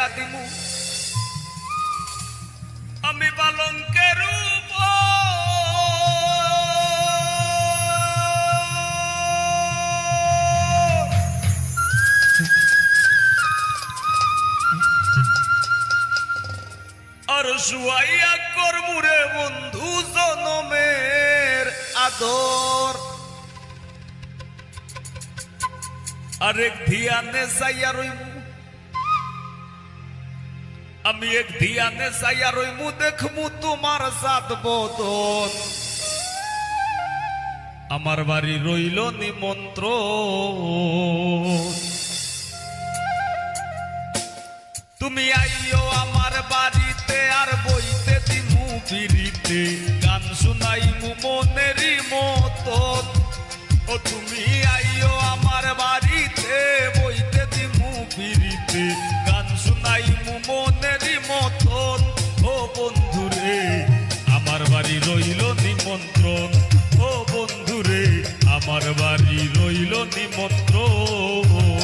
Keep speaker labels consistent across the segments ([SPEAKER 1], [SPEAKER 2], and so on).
[SPEAKER 1] সাইয়া দিমু আমি পালঙ্কের আর শুয়াইয়া করমুরে বন্ধু জনমের আদর আরেক ধিয়ানে যাইয়া রইমু আমি এক ধিয়ানে যাইয়া রইমু দেখমু তোমার সাত বদন আমার বাড়ি রইল নিমন্ত্রণ তুমি আইও আমার বাড়িতে আর বইতে দিমু পিড়িতে গান শুনাইমু মনেরই মতন ও তুমি আইও আমার বাড়িতে বইতে দিমু পিড়িতে গান শুনাইমু মনেরই মতন ও বন্ধুরে আমার বাড়ি রইল নিমন্ত্রণ ও বন্ধুরে আমার বাড়ি রইল নিমন্ত্রণ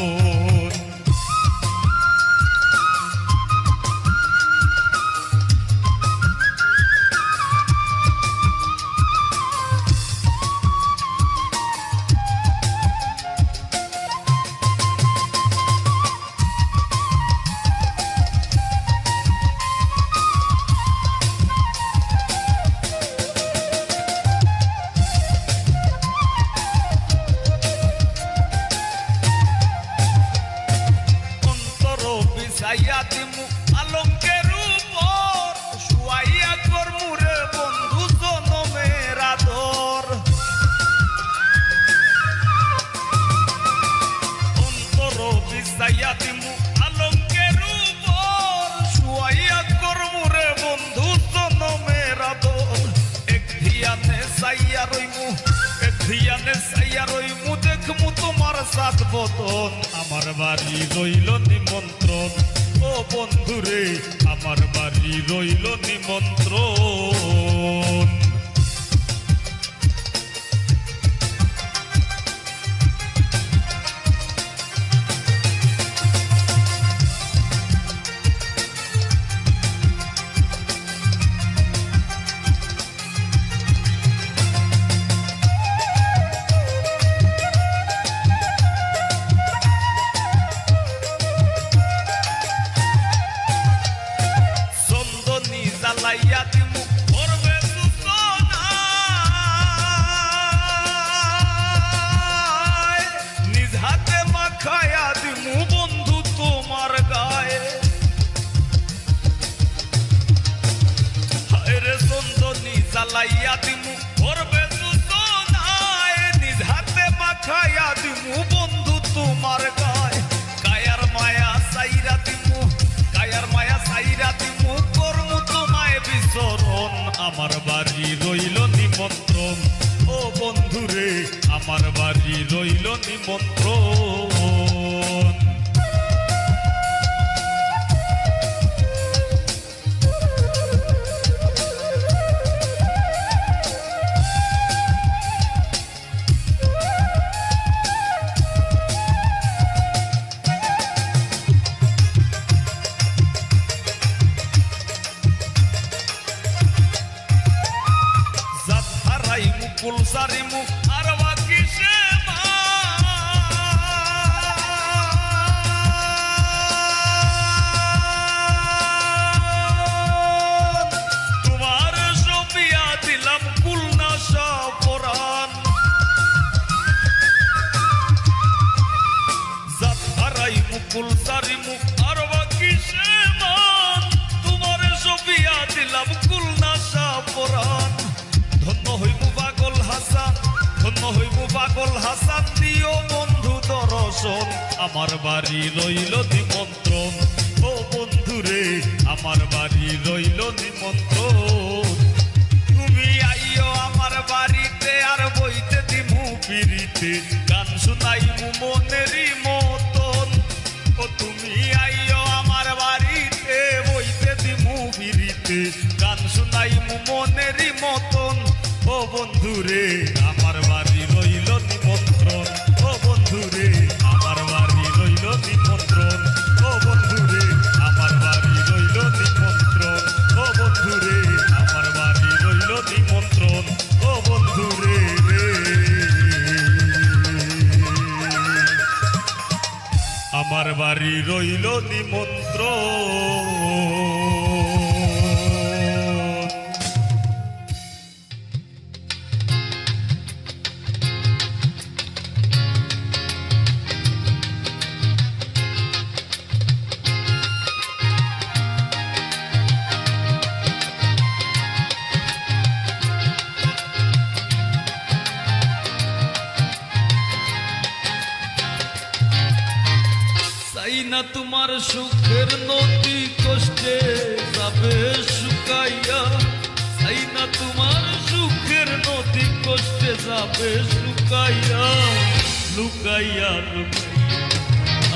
[SPEAKER 1] সাইয়া দিমু আলঙ্কের উপর শুয়াইয়া করমুরে বন্ধু জনমের আদর অন্তর বিছাইয়া দিমু আলঙ্কের উপর শুয়াইয়া করমুরে বন্ধু জনমের আদর এক ধিয়ানে সাইয়া রইমু এক ধিয়ানে সাইয়া রইমু দেখমু তোমার সাত বদন আমার বাড়ি রইল নিমন্ত্রণ ও বন্ধুরে আমার বাড়ি রইল নিমন্ত্রণ জ্বালাইয়া দিমু করবে সূচনা নিজ হাতে মাখাইয়া দিমু বন্ধু তোমার গায়ে হায়রে চন্দনী জ্বালাইয়া দিমু করবে সূচনা নিজ হাতে মাখাইয়া দিমু বন্ধু তোমার গায়ে কায়ার মায়া সাইরা দিমু কায়ার মায়া সাইরা দিমু করমু তোমায় বিচরণ আমার বাড়ি রইল নিমন্ত্রণ ও বন্ধুরে আমার বাড়ি রইল নিমন্ত্রণ কুলসারিমু আর বাকি সে তোমার সপিয়া দিলাম কুলনাশা পরাণ জাত হারাইমু কুলসারিমু আর বাকি সে তোমার সপিয়া দিলাম কুলনাশা পরাণ ধন্য হইমু পাগল হাসান ধন্য হইমু পাগল হাসান দিও বন্ধু দর্শন আমার বাড়ি রইল নিমন্ত্রণ ও বন্ধুরে আমার বাড়ি রইল নিমন্ত্রণ তুমি আইও আমার বাড়িতে আর বইতে দিমু পিড়িতে গান শুনাইমু মনেরই মতন ও তুমি আইও আমার বাড়িতে বইতে দিমু পিড়িতে গান শুনাইমু মনেরই মতন ও বন্ধুরে আমার বাড়ি রইল নিমন্ত্রণ ও বন্ধুরে আমার বাড়ি রইল নিমন্ত্রণ ও বন্ধুরে আমার তোমার বাড়ি রইল নিমন্ত্রণ। চাই না তোমার সুখের নদী কষ্টে যাবে শুকাইয়া, চাই না তোমার সুখের নদী কষ্টে যাবে শুকাইয়া। লুকাইয়া লুকাইয়া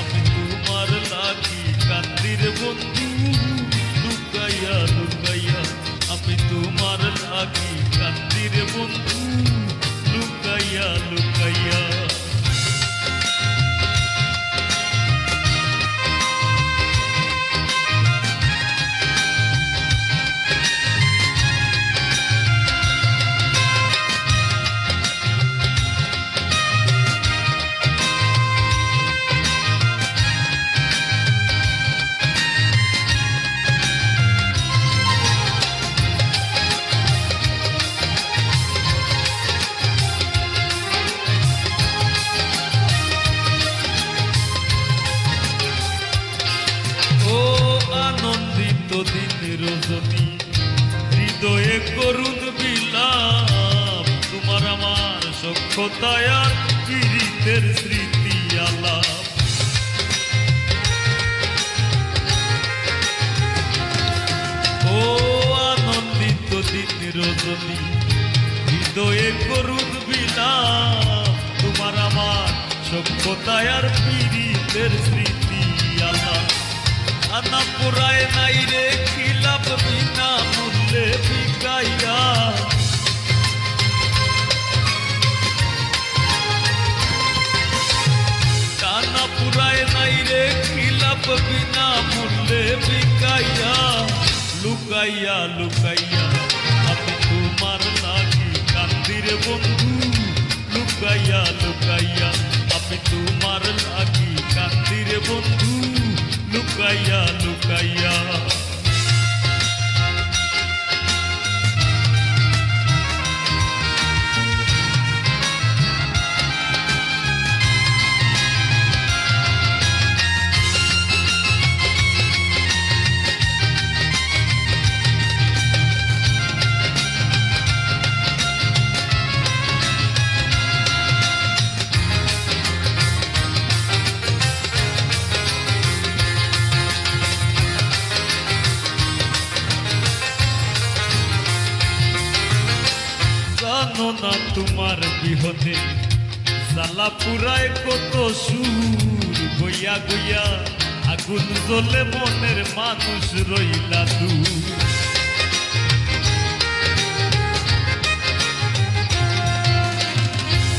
[SPEAKER 1] আমি তোমার লাগি কান্দির বন্ধু, লুকাইয়া লুকাইয়া আমি তোমার লাগি কান্দির বন্ধু, লুকাইয়া লুকাইয়া। রজনী হৃদয়ে করুণ বিলাপ, তোমার আমার সখ্যতায় আর পীড়িতের স্মৃতি আলাপ। ও আনন্দিত দিন রজনী হৃদয়ে করুণ বিলাপ, তোমার আমার সখ্যতায় আর পীড়িতের স্মৃতি আলাপ। আনা পুরায় নাই রে খিলাপ বিনা মূল্যে বিকাইয়া, কানা পুরায় নাই রে খিলাপ বিনা মূল্যে বিকাইয়া। লুকাইয়া লুকাইয়া আমি তোমার লাগি কান্দির বন্ধু, লুকাইয়া লুকাইয়া আমি তোমার লাগি কান্দির বন্ধু, লুকাইয়া লুকাইয়া। জানো না তোমার বিহনে জ্বালা পুরায় কত সুর, গইয়া গইয়া আগুন জ্বলে মনের মানুষ রইলা দূর।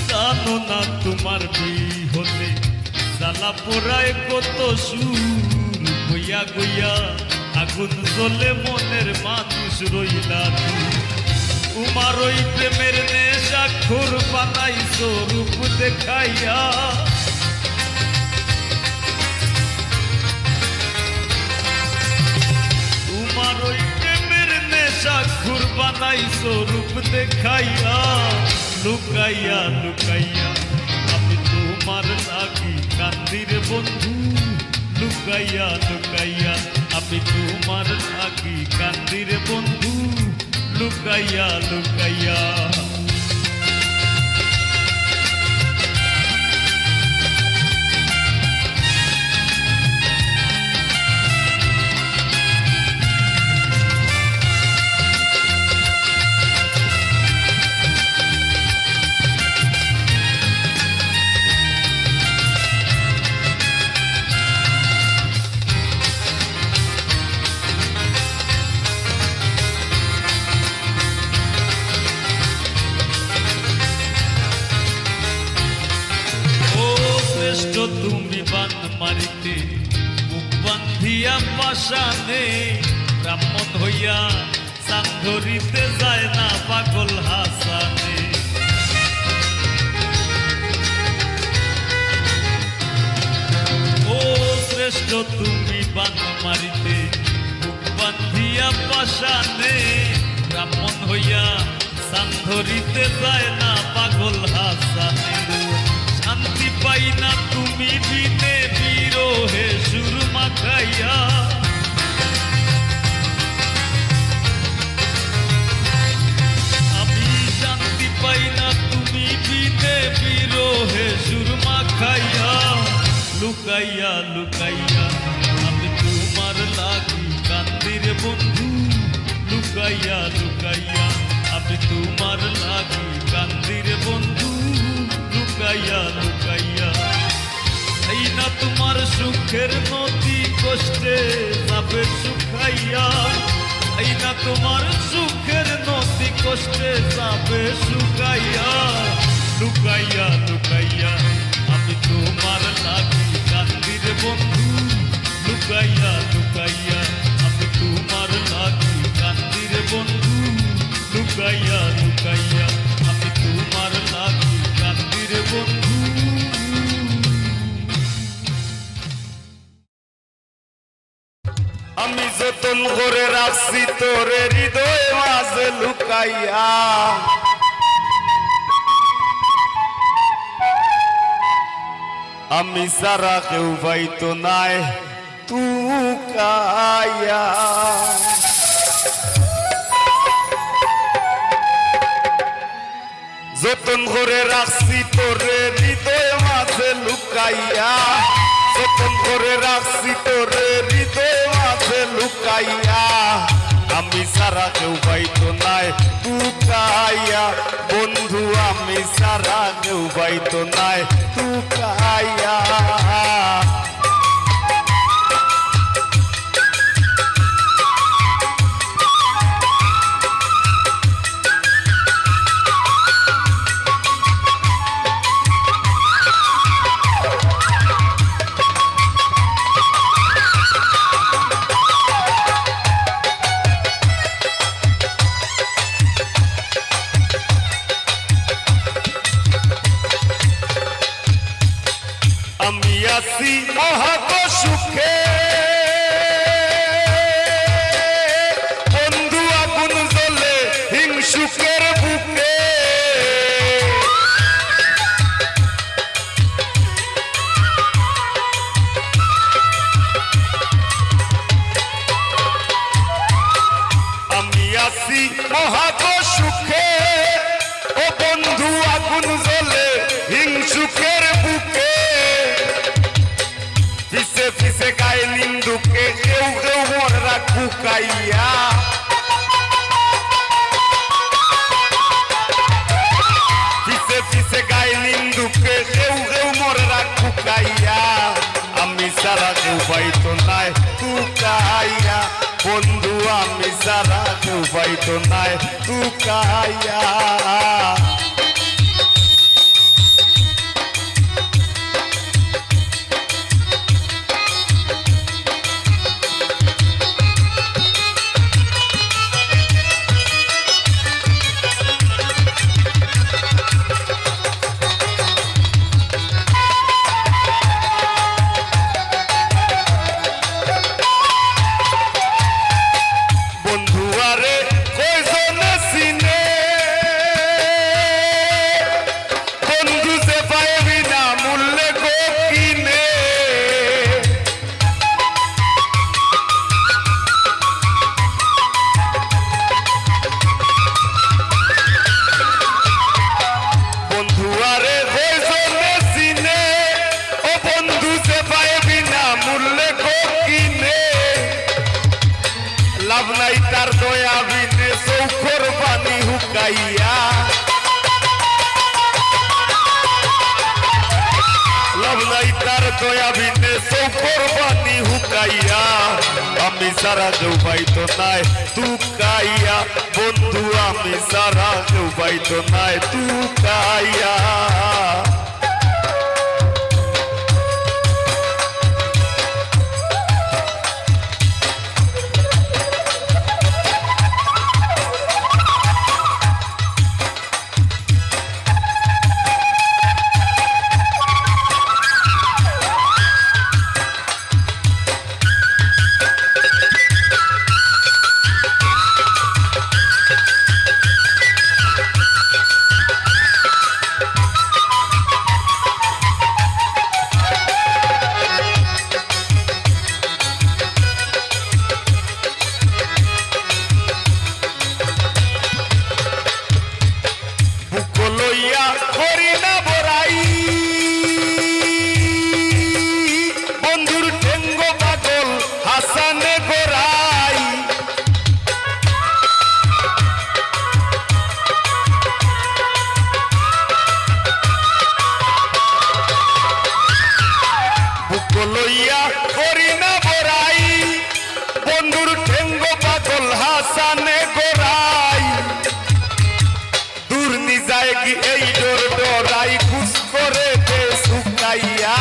[SPEAKER 1] জানো না তোমার বিহনে জ্বালা পুরায় কত সুর, গইয়া গইয়া আগুন জ্বলে মনের মানুষ রইলা দূর। তোমার ওই প্রেমের নেশাখোর বানাইছো রূপ দেখাইয়া, তোমার ওই প্রেমের নেশাখোর বানাইছো রূপ দেখাইয়া। লুকাইয়া লুকাইয়া আমি তোমার লাগি কান্দির বন্ধু, লুকাইয়া লুকাইয়া আমি তোমার লাগি কান্দির বন্ধু, লুকাইয়া লুকাইয়া। তুমি বান মারিতে মুখ বান্ধিয়া পাশানে, ব্রাহ্মণ হইয়া চাঁদ ধরিতে যায় না পাগল হাসানে। ও তুমি বান মারিতে বুক বান্ধিয়া পাশানে ব্রাহ্মণ হইয়া সান ধরিতে যায় না পাগল হাসানের শান্তি পাই না তুমি বিনে বিরহে সুরমা খাইয়া আমি শান্তি পাই না তুমি বিনে বিরহে সুরমা খাইয়া লুকাইয়া লুকাইয়া আমি তোমার লাগি কান্দিরে বন্ধু লুকাইয়া লুকাইয়া আমি তোমার লাগি কান্দিরে বন্ধু লুকাইয়া লুকাইয়া এই না তোমার সুখের নদী কষ্টে যাবে শুকাইয়া এই না তোমার সুখের নদী কষ্টে যাবে শুকাইয়া লুকাইয়া লুকাইয়া আমি তোমার লাগি কান্দিরে বন্ধু লুকাইয়া লুকাইয়া আমি তোমার লাগি কান্দিরে বন্ধু লুকাইয়া লুকাইয়া আমি তোমার লাগি কান্দিরে বন্ধু আমি যতন করে রাখছি তোরে হৃদয় মাঝে লুকাইয়া আমি সারা কেউ পাইতো নাই তুকাইয়া যতন করে রাখছি তোরে হৃদয় মাঝে লুকাইয়া যতন করে রাখছি তোরে হৃদয় মাঝে লুকাইয়া আমি সারা কেউ পাইতো নাই তুকাইয়া বন্ধু আমি সারা কেউ পাইতো নাই তুকাইয়া আমি আছি মহাগ সুখে বন্ধু আগুন জ্বলে হিংসুকের বুকে আমি আছি মহাগ সুখে ও বন্ধু আগুন জ্বলে হিংসুকের বুকে ফিসে ফিসে গায়ে নিন্দুকে কেউ কেউ মরা কুকাইয়া ফিসে ফিসে গায়ে নিন্দুকে কেউ কেউ মরা কুকাইয়া আমি সারা কেউ পাইতো নাই তুকাইয়া বন্ধু আমি সারা কেউ পাইতো নাই তুকাইয়া লাভ নাই তার দয়া বিনে চৌখর পানি হুকাইয়া লাভ নাই তার দয়া বিনে চৌখর পানি হুকাইয়া আমি সারা কেউ পাইতো নাই তুকাইয়া বন্ধু আমি সারা কেউ পাইতো নাই তুকাইয়া লইয়া করি না বড়াই বন্ধুর ঠেঙ্গ পাগল হাসানে গোড়াই দূর নিজায় কি এই ডোর ডোরাই খুশ করে দে শুকাইয়া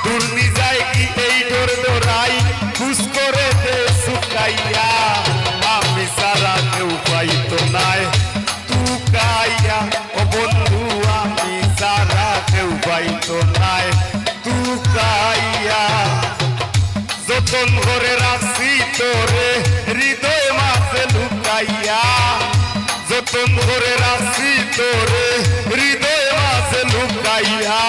[SPEAKER 1] দূর নিজায় কি এই ডোর ডোরাই খুশ করে দে শুকাইয়া আমি সারা কেউ পাইতো নাই তুকাইয়া ও বন্ধু আমি সারা কেউ পাইতো নাই তুকাইয়া যতন করে রাখছি তোরে হৃদয় মাঝে লুকাইয়া যতন করে রাখছি তোরে হৃদয় মাঝে লুকাইয়া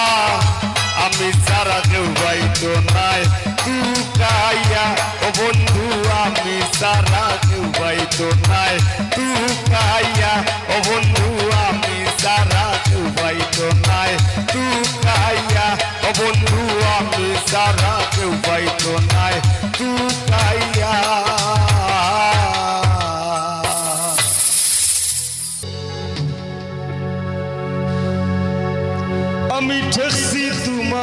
[SPEAKER 1] আমি সারা কেউ পাইতো নাই তুকাইয়া ও বন্ধু আমি সারা কেউ পাইতো নাই তুকাইয়া ও বন্ধু আমি সারা কেউ পাইতো নাই তুকাইয়া ও বন্ধু আমি সারা কেউ পাইতো নাই তুকাইয়া আমি ঠেকছি তোমার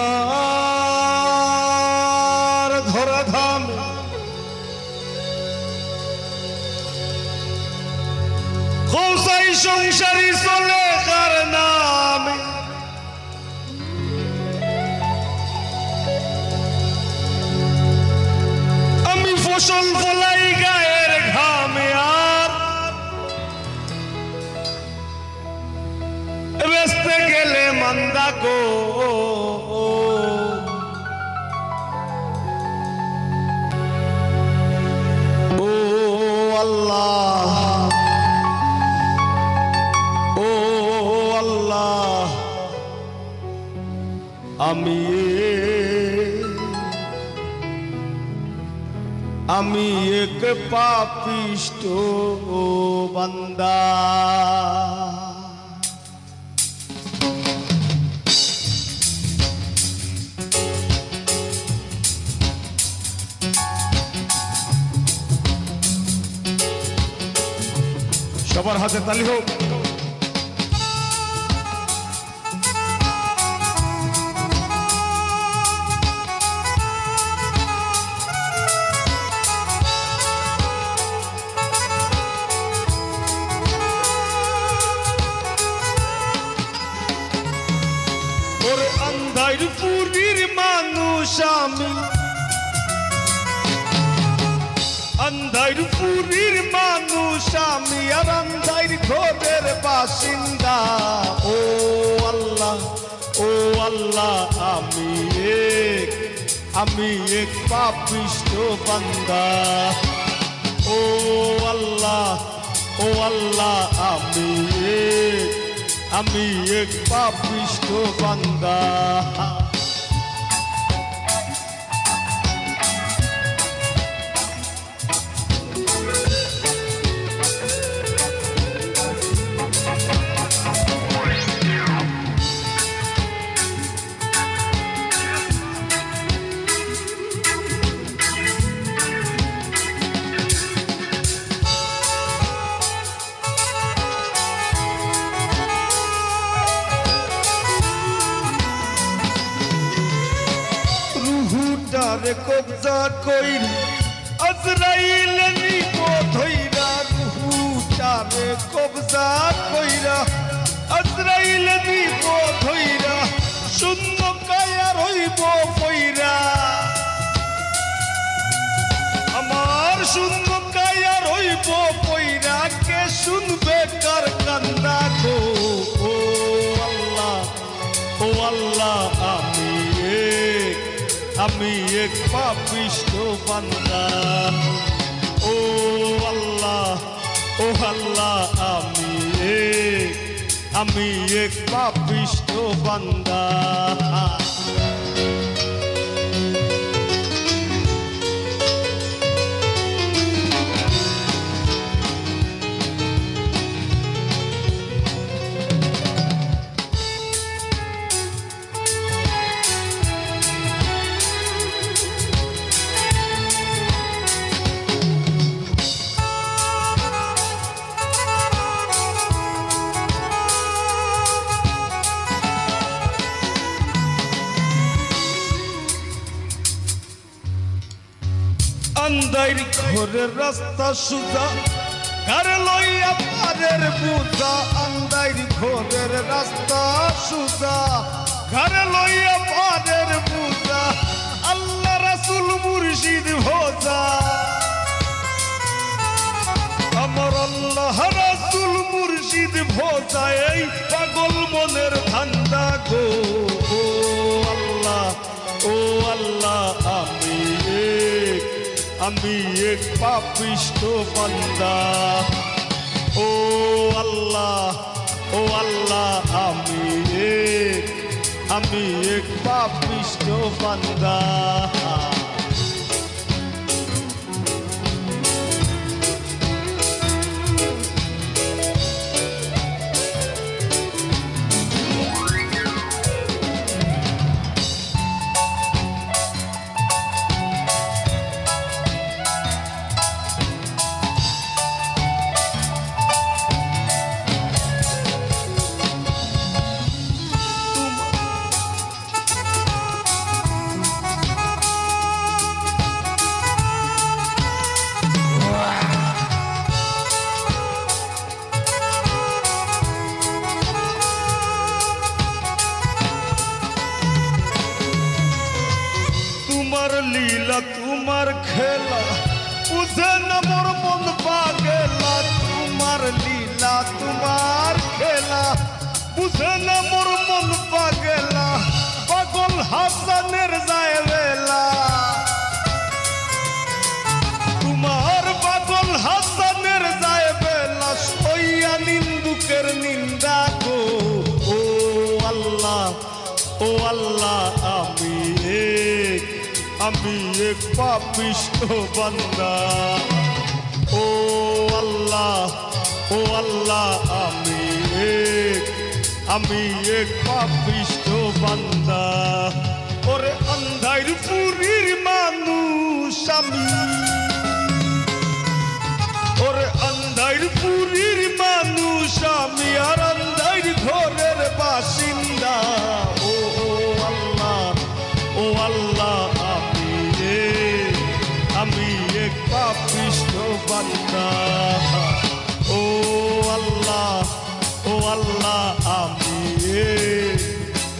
[SPEAKER 1] ধরাধাম খোসাই সংসারী চলে কার নামে আমি ফসল ফলাই গায়ের ঘামে আর বেচতে গেলে মান্দা গো ও আল্লাহ ও আল্লাহ আমি এক পাপিষ্ট বান্দা সবার হাতে তালি হোক ওরে আন্ধার পুরীর মানুষ আমি আন্ধার পুরীর মানুষ আমি আর আন্ধার ঘরের বাসিন্দা ও আল্লাহ আমি এক পাপিষ্ট বান্দা ও আল্লাহ আমি এক পাপিষ্ট বান্দা রুহুটারে কবজা কইরা আজরাইল নিব ধইরা রুহুটারে কবজা কইরা আজরাইল নিব ধইরা শূন্য কায়া রইব কইরা আমার শূন্য কায়া রইব কইরা কে শুনবে কার কান্না গো ও আল্লাহ আমি এক পাপিষ্ট বান্দা ও আল্লাহ আমি এক পাপিষ্ট বান্দা আন্দাইর ঘরের রাস্তা সুজা ঘর লইয়া পারের বুঝা আন্দাইর ঘরের রাস্তা সুজা ঘর লইয়া পারের বুঝা আল্লাহ রাসূল মুর্শিদ ভোজা আমার আল্লাহ রাসূল মুর্শিদ ভোজা এই পাগল মনের ধান্দা গো ও আল্লাহ আমি এক পাপিষ্ঠ বান্দা ও আল্লাহ আমি এক পাপিষ্ঠ বান্দা তোমার লীলা তোমার খেলা বুঝে না মোর মন পাগলা তোমার লীলা তোমার খেলা বুঝে না মোর মন পাগলা পাগল হাসানের যায় বেলা তোমার পাগল হাসানের যায় বেলা সইয়া নিন্দুকের নিন্দা গো ও আল্লাহ আমি এক পাপিষ্ঠ বান্দা ও আল্লাহ আমি এক পাপিষ্ঠ বান্দা ওরে আন্ধার পুরীর মানুষ আমি ওরে আন্ধার পুরীর মানুষ আমি আর আন্ধার ঘরের বাসিন্দা ও আল্লাহ আমি এক পাপিষ্ঠ বান্দা ও আল্লাহ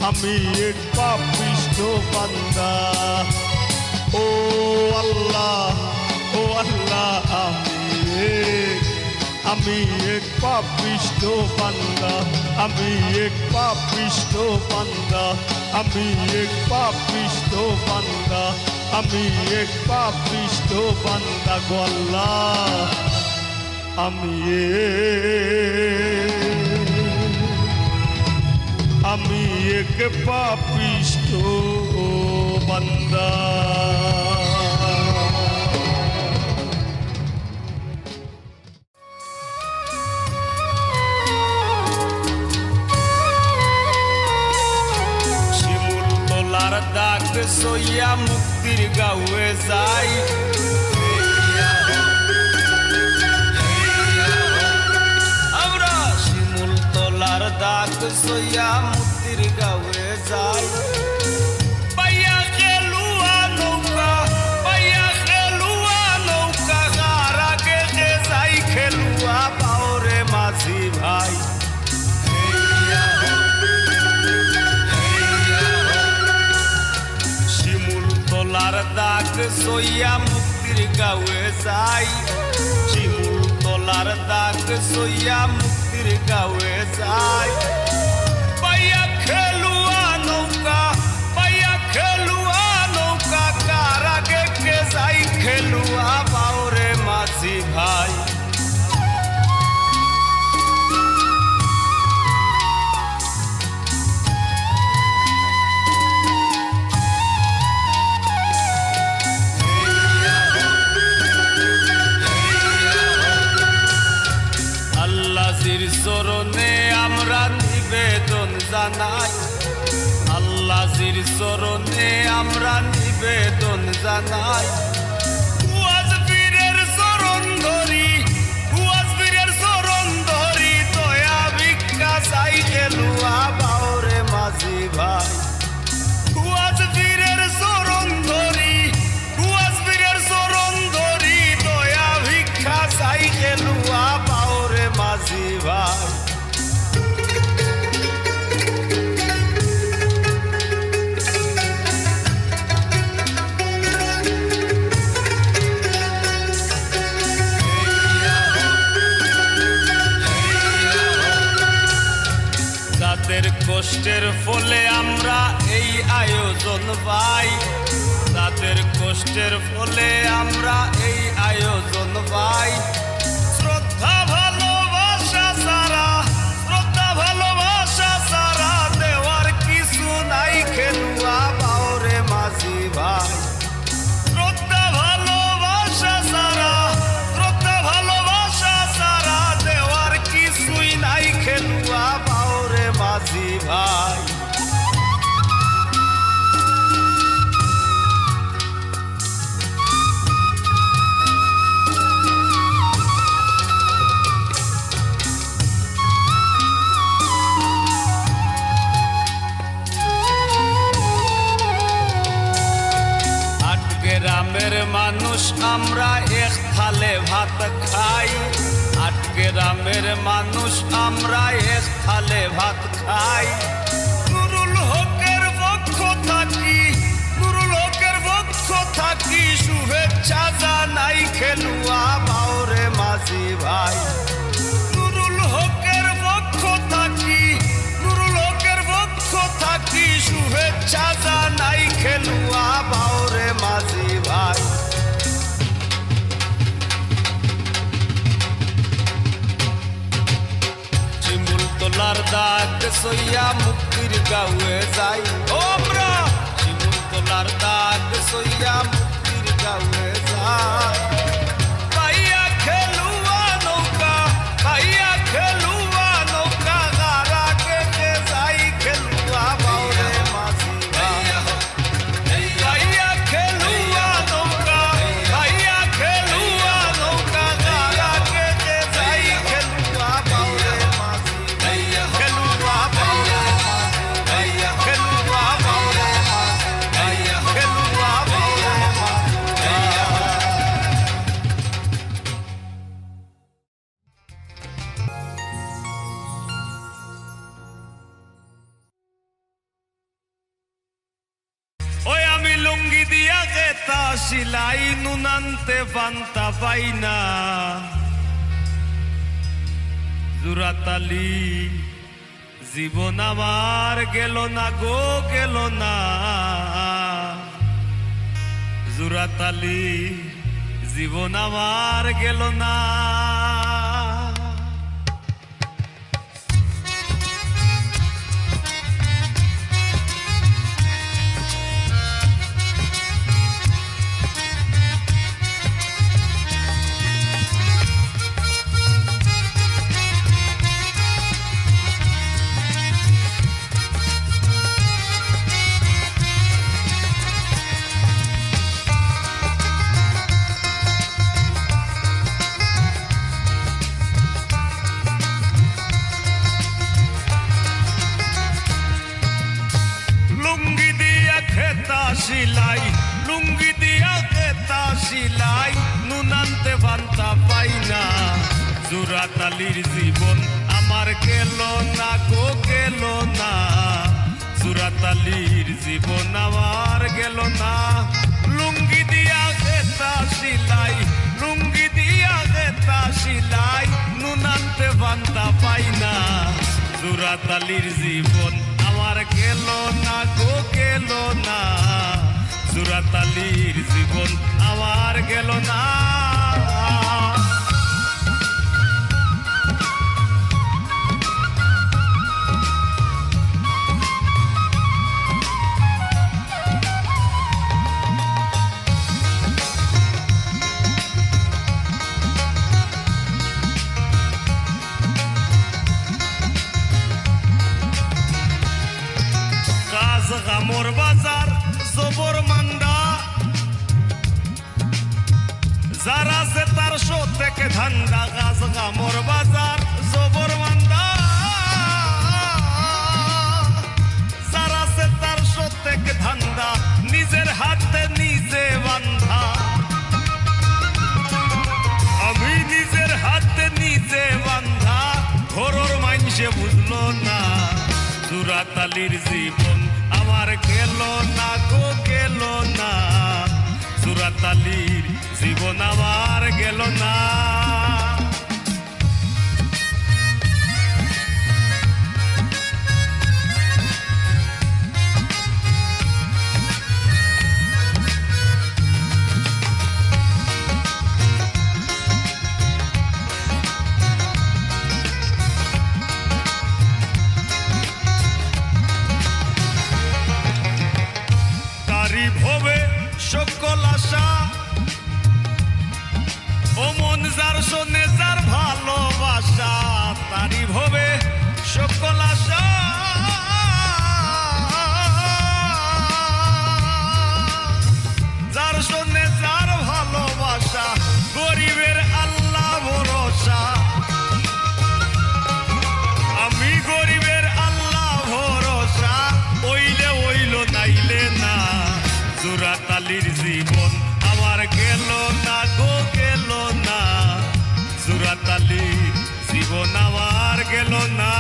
[SPEAKER 1] আমি এক পাপিষ্ঠ বান্দা ও আল্লাহ আমি এক পাপিষ্ঠ বান্দা আমি এক পাপিষ্ঠ বান্দা আমি এক পাপিষ্ঠ বান্দা আমি এক পাপিষ্ঠ বান্দা গো আল্লাহ আমি এক পাপিষ্ঠ বান্দা দাগ সইয়া মুক্তির গাঁয়ে যাই আমরা শিমুল তোলার দাগ সইয়া মুক্তির গাঁয়ে যাই পাইয়া খেলুয়া নৌকা গার আগে যে যাই খেলুয়া পাওরে মাঝি ভাই তোলার দাগ সইয়া মুক্তির গাঁয়ে যাই শিমুল তোলার দাগ সইয়া মুক্তির গাঁয়ে যাই পাইয়া খেলুয়া নৌকা কার আগে কে যাই খেলুয়া বাউরে মাঝি ভাই চরণে আমরা নিবেদন জানাই আল্লাহর চরণে আমরা নিবেদন জানাই কুয়াজ পীরের চরণ ধরি দয়া ভিক্ষা চাই খেলুয়া বাউরে মাঝি ভাই কুয়াজ পীরের চরণ ধরি ভাই। তাদের কষ্টের ফলে আমরা এই আয়োজন পাই, তাদের কষ্টের ফলে আমরা এই আয়োজন পাই। শ্রদ্ধা ভালোবাসা ছাড়া, শ্রদ্ধা ভালোবাসা ছাড়া দেওয়ার কিছু নাই খেলুয়া বাউরে মাঝি ভাই। শ্রদ্ধা ভালোবাসা ছাড়া, শ্রদ্ধা ভালোবাসা ছাড়া দেওয়ার কিছুই নাই খেলুয়া বাউরে মাঝি ভাই। গ্রামের মানুষ আমরা এক থালে ভাত খাই, আট গ্রামের মানুষ আমরা এক থালে ভাত খাই। নুরুল হকের পক্ষ থাকি, নুরুল হকের পক্ষ থাকি শুভেচ্ছা জানাই খেলুয়া বাউরে মাঝি ভাই। নুরুল হকের পক্ষ থাকি, নুরুল হকের পক্ষ থাকি শুভেচ্ছা জানাই খেলুয়া বাউরে মাঝি ভাই। শিমুল তোলার দাগ সইয়া মুক্তির গাঁয়ে যাই আমরা, শিমুল তোলার দাগ সইয়া মুক্তির গাঁয়ে যাই। পাইয়া খেলুয়া নৌকা, পাইয়া খেলুয়া নৌকা গারা কেটে যাই খেলুয়া বাউরে মাঝি ভাই। পাইয়া খেলুয়া নৌকা, পাইয়া খেলুয়া নৌকা গারা কেটে যাই খেলুয়া বাউরে মাঝি ভাই। খেলুয়া বাউরে মাঝি ভাই, খেলুয়া বাউরে মাঝি ভাই, খেলুয়া বাউরে মাঝি ভাই। ওই আমি লুঙ্গি দিয়া গেতা সিলাই নুনান্তে পান্তা পাই না, জুরাতালি জীবন আমার গেল না গো গেল না, জুরাতালি জীবন আমার গেল না। লুঙ্গি দিয়া খেতা সিলাই, লুঙ্গি দিয়া খেতা সিলাই নুনান্তে পান্তা পাই না, জুরাতালির জীবন আমার গেল না গো গেল না, জুরাতালির জীবন আমার গেল না। লুঙ্গি দিয়া খেতা সিলাই, লুঙ্গি দিয়া খেতা সিলাই নুনান্তে পান্তা পাই না, জুরাতালির জীবন আমার গেল না গো গেল না, জুরাতালির জীবন আমার গেল না। গামর বাজার জবর মান্দা, যারা সে তার শো থেকে ধান্দা, গাছ গামর বাজার জবর মান্দা, যারা সে তার শো থেকে ধান্দা, নিজের হাতে নিজে বান্ধা, আমি নিজের হাতে নিজে বান্ধা সে বুঝলো না জুরাতালির জীবন আমার গেল না গো গেল না জুরাতালির জীবন আমার গেল না ভবে সকল আশা ও মন যার শোনে যার ভালোবাসা তারি ভবে সকল আশা যার শোনে যার ভালোবাসা গরিবের আল্লাহ ভরসা আমি গরিবের আল্লাহ ভরসা ওইলে ওইল নাইলে না জুরাতালির জীবন আমার গেল না গো গেল না জুরাতালির জীবন আমার গেল না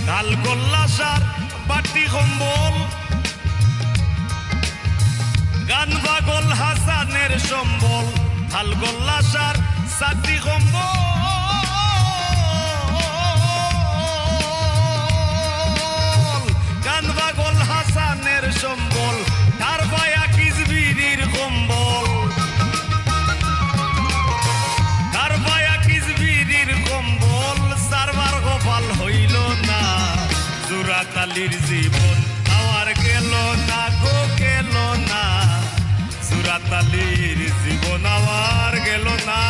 [SPEAKER 1] লাল গোল্লাসার বাটি কম্বল গান পাগল হাসানের সম্বল লাল গোল্লাসার সাটি কম্বল গান পাগল হাসানের সম্বল তার বায়া কিজবিরির কম্বল তার বায়া কিজবিরির কম্বল সারবার গোপাল হইল না জুরাতালির জীবন আমার গেল না গো গেল না জুরাতালির জীবন আমার গেল না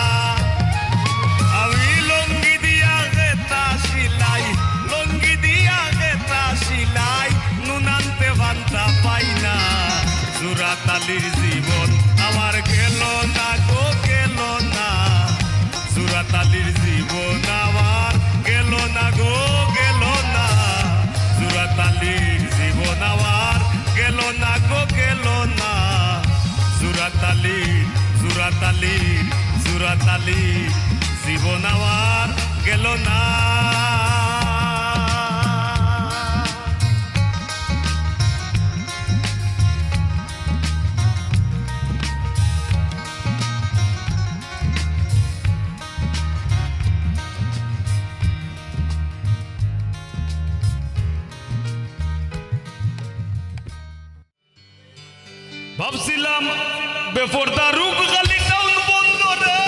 [SPEAKER 1] আমি লঙ্গি দিয়া গেতা সিলাই লঙ্গি দিয়া গেতা সিলাই নুনান্তে ভান্তা পাই না জুরাতালির জীবন আমার গেল না গো গেল না জুরাতালির জীবন আমার গেল না গো গেল না জুরাতালির জীবন আমার গেল না গো গেল না জুরাতালির জুরাতালির জুরাতালির জীবন আমার গেল না ভাবছিলাম বেপরদা রূপ গালি টাউন বন্দরে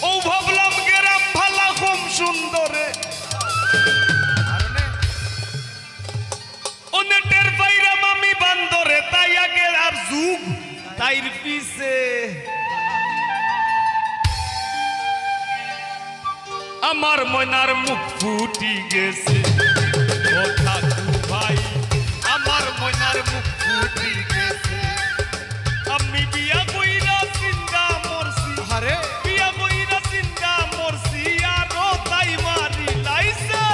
[SPEAKER 1] ও ভাবলাম গেরাম ভালা খুব সুন্দরে ও নেটের বাইরা মামি বান্দরে তাই আগে আর যুগ তাইর পিছে আমার ময়নার মুখ ফুটি গেছে ও ঠাকু ভাই আমার ময়নার মুখ ফুটি গেছে আমি বিয়া কইরা চিন্তা মরছি আরে বিয়া কইরা চিন্তা মরছি আর তাই মারি লাইছে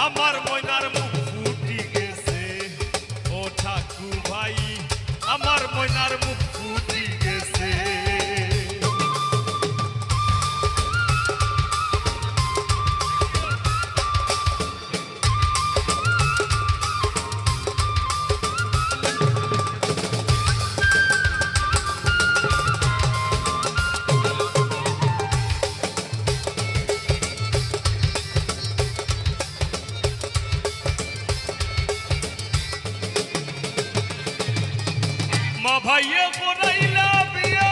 [SPEAKER 1] আমার ময়নার মুখ ফুটি গেছে ও ঠাকু ভাই আমার ময়নার মুখ ফুটি গেছে ভাইয়ে করাইলা বিয়া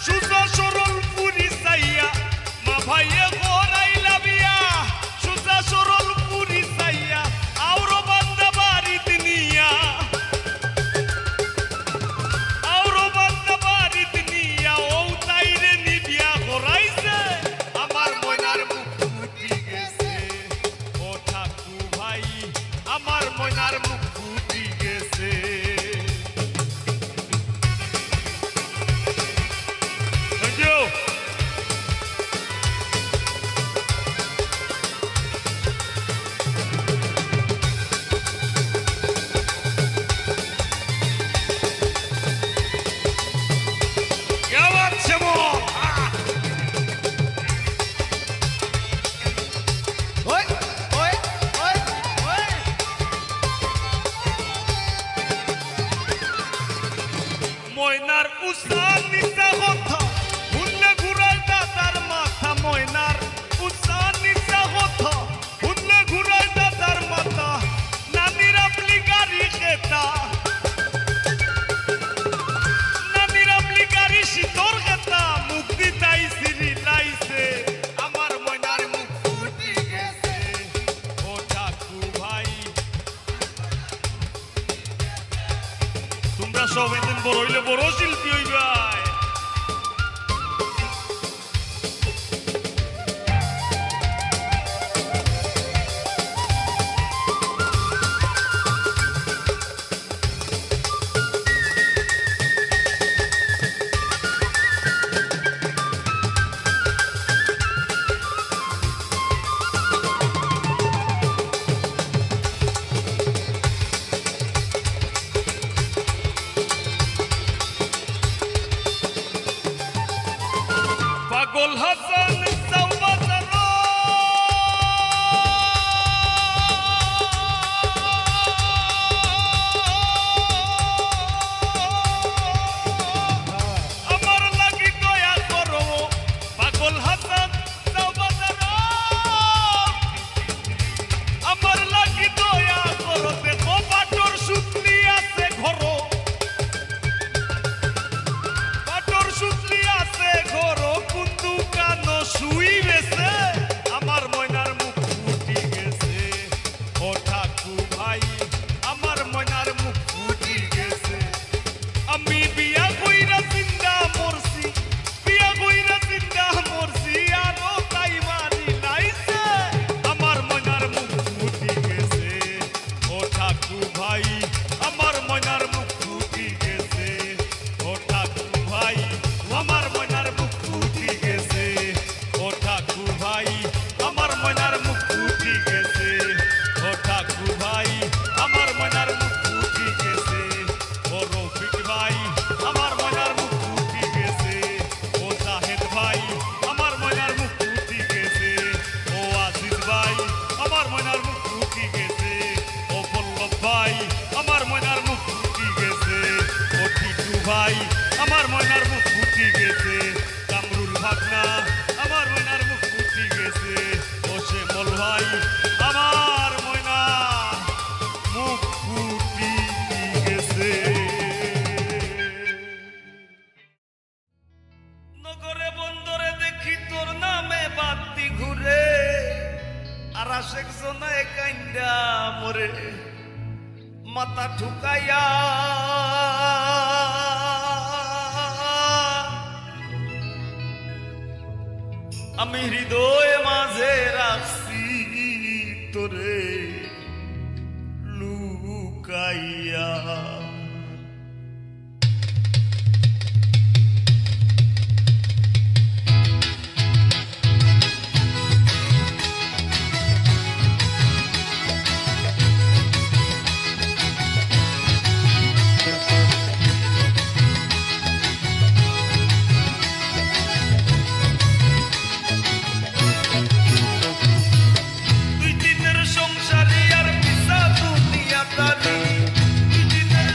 [SPEAKER 1] সুজা সরল পুরি চাইয়া মা ভাইয়ে করাইলা বিয়া সুজা সরল পুরি চাইয়া আউরো বান্দা বাড়িত নিয়া আউরো বান্দা বাড়িত নিয়া ও তাইরে নিবিয়া করাইছে আমার ময়নার মুখ ফুটি গেছে ও ঠাকু ভাই আমার ময়নার মুখ ফুটি গেছে। Thank you. क्या बात है मोर?
[SPEAKER 2] ওই ওই ওই ওই
[SPEAKER 1] ময়নার উসান নিচা কথা হুনলে ঘুরাই দাদার মাথা। ময়নার উসান নিচা কথা হুনলে ঘুরাই দাদার মাথা। নানির আপনি গাড়ি খেতা, নানির আপনি গাড়ি শীতর খেতা। মুক্তি তাই সিরি লাইছে আমার ময়নার মুখ ফুটি গেছে। ও ঠাকু ভাই তোমরা সব এদিন বড় হইলে বড় শিল্পী হইবাই। পাগল হাসান সাউবাজার আমার লাগি দয়া করো। পাগল হাসান সাউবাজার আমার লাগি দয়া করো। দেখো বাটর সুতলি আছে ঘরো, বাটর সুতলি আছে ঘরো। কুন্দু কানো শুই বেছে আমার ময়নার মুখ ফুটি গেছে। ও ঠাকু ভাই আমার ময়নার মুখ ফুটি গেছে। আমি বিয়া কইরা জিন্দা মরছি, বিয়া কইরা জিন্দা মরছি। আরো তাই মারি লাইছে আমার ময়নার মুখ ফুটি গেছে। ও ঠাকু ভাই আমার ময়নার মুখ ফুটি গেছে। ও ঠাকু ভাই আমার ময়নার মুখ ফুটি গেছে। ও ঠাকু ভাই আমার ময়নার মুখ ফুটি গেছে। ও ঠাকু ভাই আমার ময়নার মুখ ফুটি গেছে। ও রফিক ভাই আমার ময়নার মুখ ফুটি গেছে। ও জাহেদ ভাই আমার ময়নার মুখ ফুটি গেছে। ও আজিজ ভাই আমার ময়নার মুখ ফুটি গেছে। ও পল্লব ভাই আমার ময়নার মুখ ফুটি গেছে। ও টিটু ভাই আমার ময়নার মুখ ফুটি গেছে। কামরুল ভাগনা আমার ময়নার মুখ ফুটি গেছে। ও শ্যামল ভাই আমার ময়নার মুখ ফুটি গেছে। নগরে বন্দরে দেখি তোর নামে বাতি ঘুরে, আর আশেক জনায় কাইন্দা মরে মাথা ঠুকাইয়া। আমি হৃদয় মাঝে রাখছি তোরে লুকাইয়া। দুই দিনের সংসারী আর পিসা দুনিয়া তারি, দুই দিনের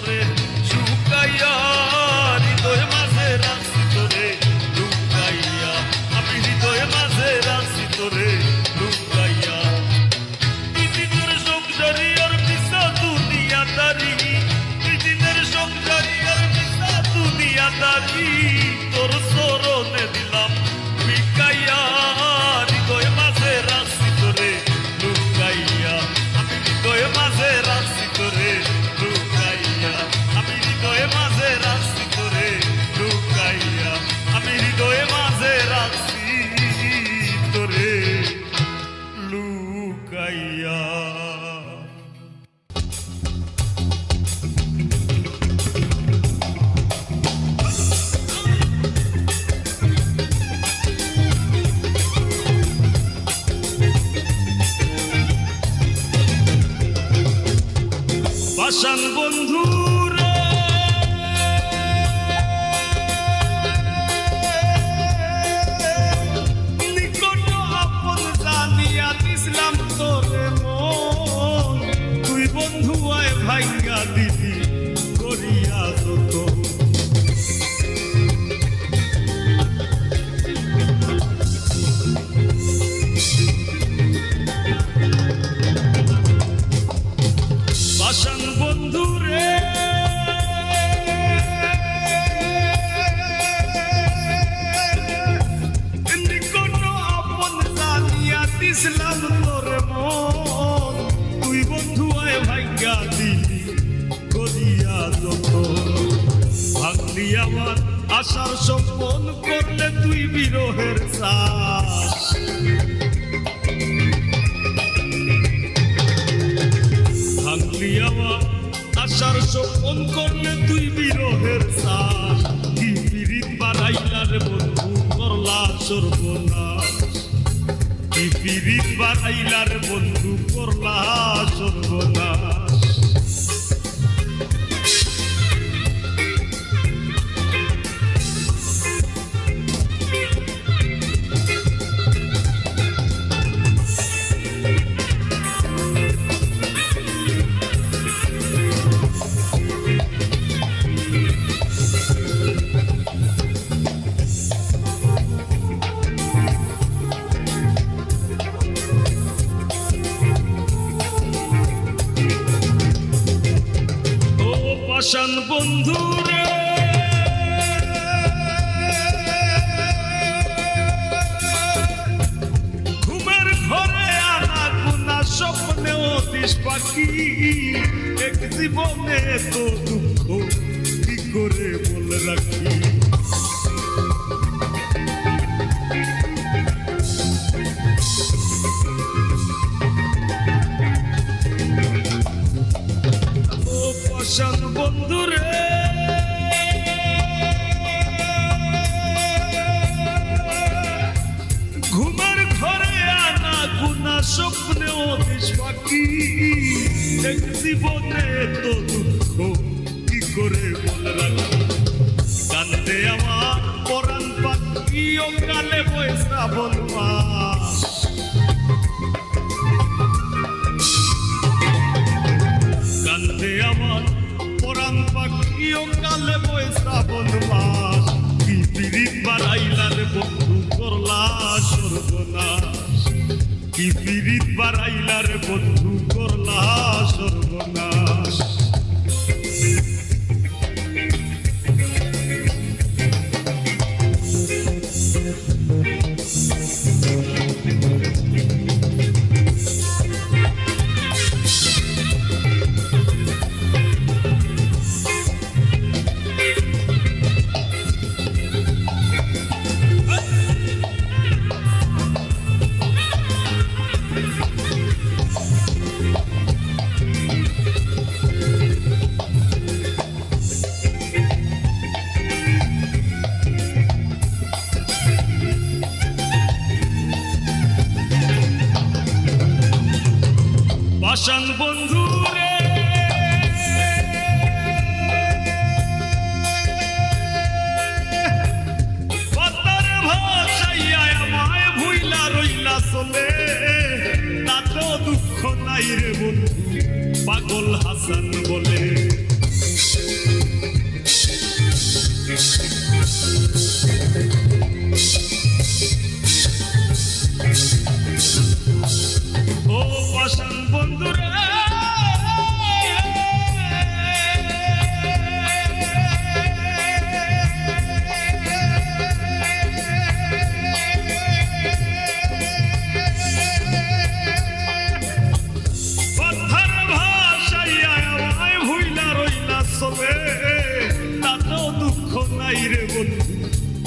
[SPEAKER 1] তোরে শুকাইয়া হৃদয় মাঝে রাখছি তোরে লুকাইয়া আমি হৃদয় মাঝে রাখছি তোরে লুকাইয়া দিদিনের সংসারী আর মিশা দুনিয়াদারি দিদিনের সংসারী আর মিশা দুনিয়াদারি তোর চরণে দিলাম বিকাইয়া হৃদয় মাঝে রাখছি তোরে লুকাইয়া আমি হৃদয় মাঝে রাখছি তোরে লুকাইয়া আমি হৃদয় মাঝে রাখছি তোরে লুকাইয়া আমি হৃদয় মাঝে রাখছি তোরে লুকাইয়া পাষাণ বন্ধু রে নিকট আপন জানিয়া দিছিলাম তোরে মন তুই বন্ধু আয় ভাইঙ্গা দিদি করিয়া যত পাষাণ বন্ধু রে নিকট আপন জানিয়া দিছিলাম তোরে মন তুই বন্ধু আয় ভাইঙ্গা দিলি করিয়া যত ভাঙলি আমার আশার সম্পন করলে তুই বিরহের শ্বাস ভাঙলি আমার আশার স্বপন করলে তুই বিরহের শ্বাস কি পিরিত বাড়াইলার বন্ধু করলা সর্বনাশ কি পিরিত বাড়াইলার বন্ধু করলা সর্বনাশ পাষাণ বন্ধু রে ঘুমের ঘরে আনা গুনা স্বপ্নেও দিস পাখি এক জীবনে তো দুঃখ কি করে বলে রাখি পাষাণ বন্ধু রে ঘুমের ঘরে আনা গুনা স্বপ্নেও দিস পাখি এক জীবনে তো দুঃখ কি করে বলে রাখি কান্দে আমার পরাণ পাখি ও কালে বয় শ্রাবণ মাস কান্দে আমার পরাণ পাখি ও কালে বয় শ্রাবণ মাস কি পিরিত বাড়াইলার বন্ধু করলা সর্বনাশ কি পিরিত বাড়াইলার বন্ধু করলা সর্বনাশ পাষাণ বন্ধু রে পাতার ভাষাইয়া আমায় ভুইলা রইলা চলে তাতেও দুঃখ নাই রে বন্ধু পাগল হাসান বলে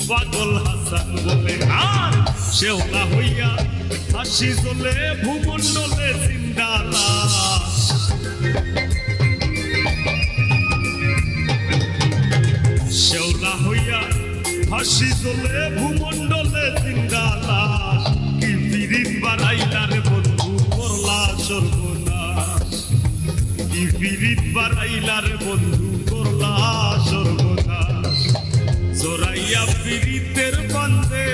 [SPEAKER 3] পাগল হাসান বলে আর শেওলা হইয়া হাসি জ্বলে ভূমণ্ডলে জিন্দালা শেওলা হইয়া হাসি জ্বলে ভূমণ্ডলে জিন্দালা কি পিরিত বাড়াইলার বন্ধু করলা সর্বনাশ কি পিরিত বাড়াইলার বন্ধু করলা সর্বনাশ জোরাইয়া পিরিতের বান্ধে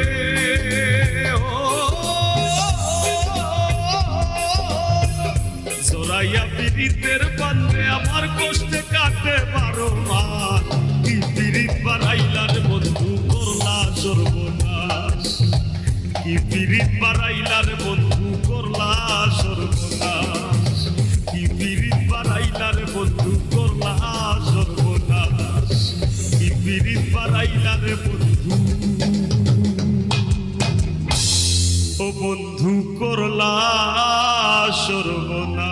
[SPEAKER 3] জোরাইয়া পিরিতের বান্ধে আমার কষ্টে কাটে 12 মাস কি পিরিত বাড়াইলার বন্ধু করলা সর্বনাশ কি পিরিত বাড়াইলার বন্ধু করলা সর্বনাশ কি পিরিত বাড়াইলার বন্ধু করলা সর্বনাশ কি পিরিত বাড়াইলার বন্ধু ও বন্ধু করলা সর্বনাশ